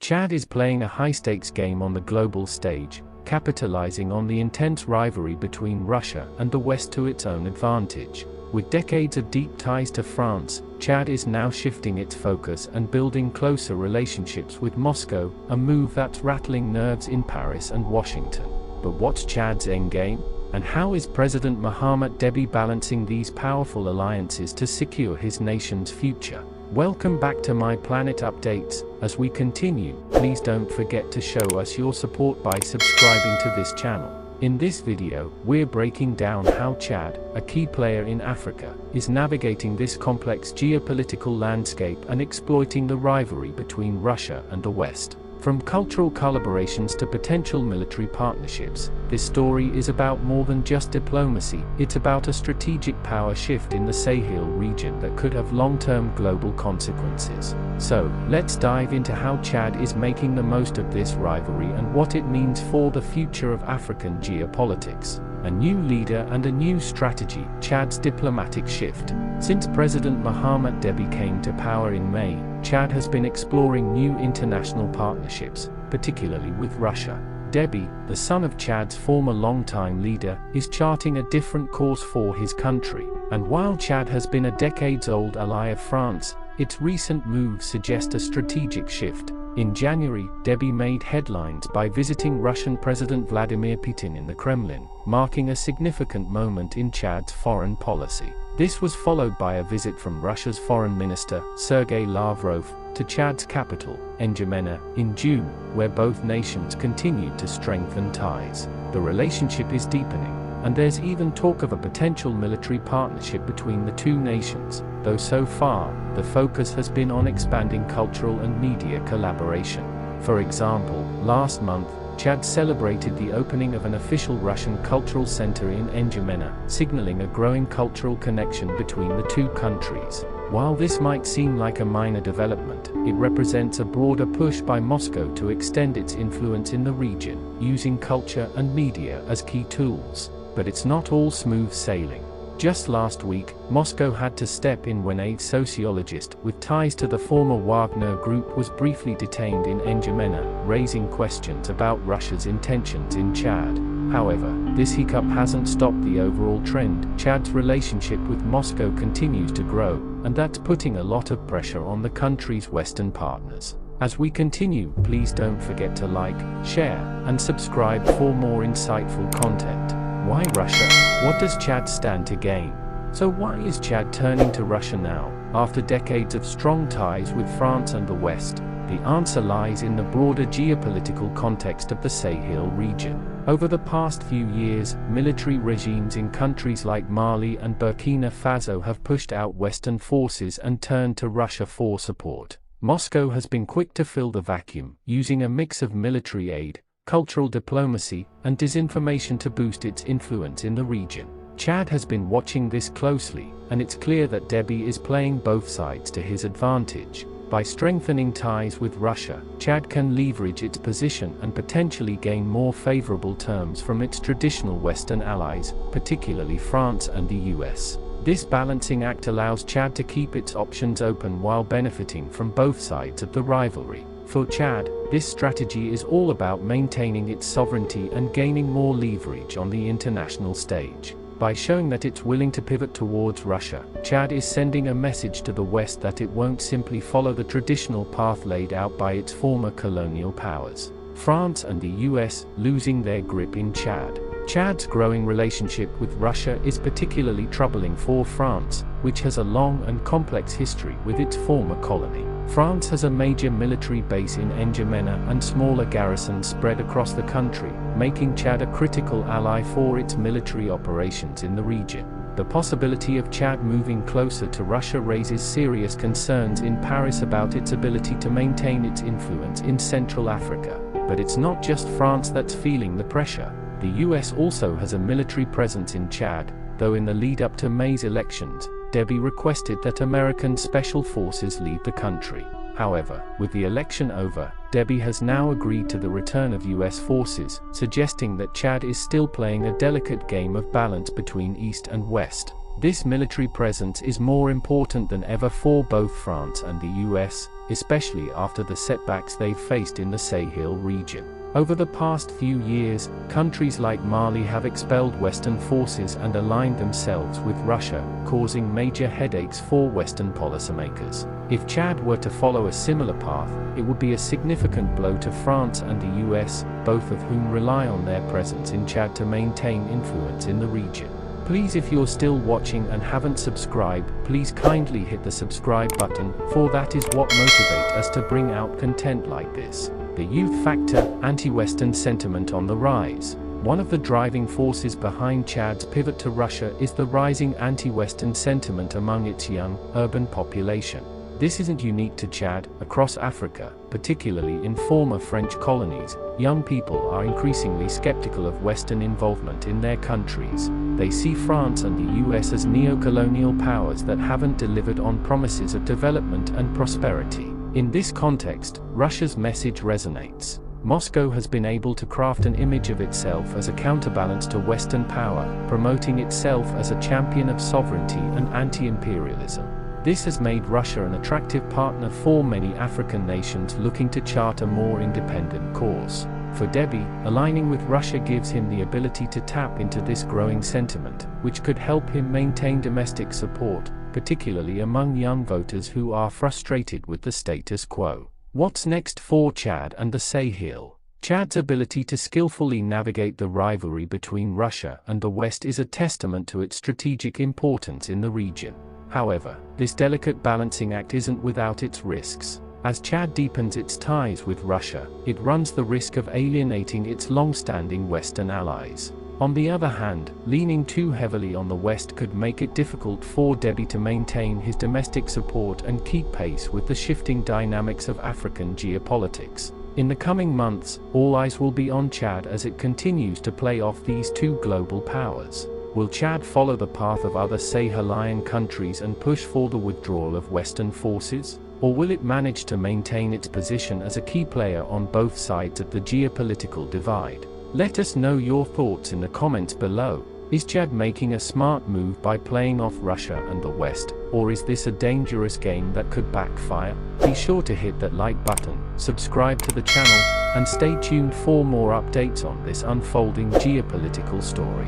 Chad is playing a high-stakes game on the global stage, capitalizing on the intense rivalry between Russia and the West to its own advantage. With decades of deep ties to France, Chad is now shifting its focus and building closer relationships with Moscow, a move that's rattling nerves in Paris and Washington. But what's Chad's endgame? And how is President Mohamed Déby balancing these powerful alliances to secure his nation's future? Welcome back to My Planet Updates. As we continue, please don't forget to show us your support by subscribing to this channel. In this video, we're breaking down how Chad, a key player in Africa, is navigating this complex geopolitical landscape and exploiting the rivalry between Russia and the West. From cultural collaborations to potential military partnerships, this story is about more than just diplomacy. It's about a strategic power shift in the Sahel region that could have long-term global consequences. So, let's dive into how Chad is making the most of this rivalry and what it means for the future of African geopolitics. A new leader and a new strategy, Chad's diplomatic shift. Since President Mohamed Déby came to power in May, Chad has been exploring new international partnerships, particularly with Russia. Déby, the son of Chad's former longtime leader, is charting a different course for his country. And while Chad has been a decades-old ally of France, its recent moves suggest a strategic shift. In January, Déby made headlines by visiting Russian President Vladimir Putin in the Kremlin, marking a significant moment in Chad's foreign policy. This was followed by a visit from Russia's Foreign Minister, Sergei Lavrov, to Chad's capital, N'Djamena, in June, where both nations continued to strengthen ties. The relationship is deepening, and there's even talk of a potential military partnership between the two nations, though so far, the focus has been on expanding cultural and media collaboration. For example, last month, Chad celebrated the opening of an official Russian cultural center in N'Djamena, signaling a growing cultural connection between the two countries. While this might seem like a minor development, it represents a broader push by Moscow to extend its influence in the region, using culture and media as key tools. But it's not all smooth sailing. Just last week, Moscow had to step in when a sociologist with ties to the former Wagner group was briefly detained in N'Djamena, raising questions about Russia's intentions in Chad. However, this hiccup hasn't stopped the overall trend. Chad's relationship with Moscow continues to grow, and that's putting a lot of pressure on the country's Western partners. As we continue, please don't forget to like, share, and subscribe for more insightful content. Why Russia? What does Chad stand to gain? So why is Chad turning to Russia now, after decades of strong ties with France and the West? The answer lies in the broader geopolitical context of the Sahel region. Over the past few years, military regimes in countries like Mali and Burkina Faso have pushed out Western forces and turned to Russia for support. Moscow has been quick to fill the vacuum, using a mix of military aid, cultural diplomacy, and disinformation to boost its influence in the region. Chad has been watching this closely, and it's clear that Déby is playing both sides to his advantage. By strengthening ties with Russia, Chad can leverage its position and potentially gain more favorable terms from its traditional Western allies, particularly France and the US. This balancing act allows Chad to keep its options open while benefiting from both sides of the rivalry. For Chad, this strategy is all about maintaining its sovereignty and gaining more leverage on the international stage. By showing that it's willing to pivot towards Russia, Chad is sending a message to the West that it won't simply follow the traditional path laid out by its former colonial powers. France and the US losing their grip in Chad. Chad's growing relationship with Russia is particularly troubling for France, which has a long and complex history with its former colony. France has a major military base in N'Djamena and smaller garrisons spread across the country, making Chad a critical ally for its military operations in the region. The possibility of Chad moving closer to Russia raises serious concerns in Paris about its ability to maintain its influence in Central Africa. But it's not just France that's feeling the pressure. The US also has a military presence in Chad, though in the lead-up to May's elections, Déby requested that American special forces leave the country. However, with the election over, Déby has now agreed to the return of US forces, suggesting that Chad is still playing a delicate game of balance between East and West. This military presence is more important than ever for both France and the US, especially after the setbacks they've faced in the Sahel region. Over the past few years, countries like Mali have expelled Western forces and aligned themselves with Russia, causing major headaches for Western policymakers. If Chad were to follow a similar path, it would be a significant blow to France and the US, both of whom rely on their presence in Chad to maintain influence in the region. Please, if you're still watching and haven't subscribed, please kindly hit the subscribe button, for that is what motivates us to bring out content like this. The youth factor, anti-Western sentiment on the rise. One of the driving forces behind Chad's pivot to Russia is the rising anti-Western sentiment among its young, urban population. This isn't unique to Chad. Across Africa, particularly in former French colonies, young people are increasingly skeptical of Western involvement in their countries. They see France and the US as neo-colonial powers that haven't delivered on promises of development and prosperity. In this context, Russia's message resonates. Moscow has been able to craft an image of itself as a counterbalance to Western power, promoting itself as a champion of sovereignty and anti-imperialism. This has made Russia an attractive partner for many African nations looking to chart a more independent course. For Déby, aligning with Russia gives him the ability to tap into this growing sentiment, which could help him maintain domestic support, particularly among young voters who are frustrated with the status quo. What's next for Chad and the Sahel? Chad's ability to skillfully navigate the rivalry between Russia and the West is a testament to its strategic importance in the region. However, this delicate balancing act isn't without its risks. As Chad deepens its ties with Russia, it runs the risk of alienating its long-standing Western allies. On the other hand, leaning too heavily on the West could make it difficult for Déby to maintain his domestic support and keep pace with the shifting dynamics of African geopolitics. In the coming months, all eyes will be on Chad as it continues to play off these two global powers. Will Chad follow the path of other Sahelian countries and push for the withdrawal of Western forces? Or will it manage to maintain its position as a key player on both sides of the geopolitical divide? Let us know your thoughts in the comments below. Is Chad making a smart move by playing off Russia and the West, or is this a dangerous game that could backfire? Be sure to hit that like button, subscribe to the channel, and stay tuned for more updates on this unfolding geopolitical story.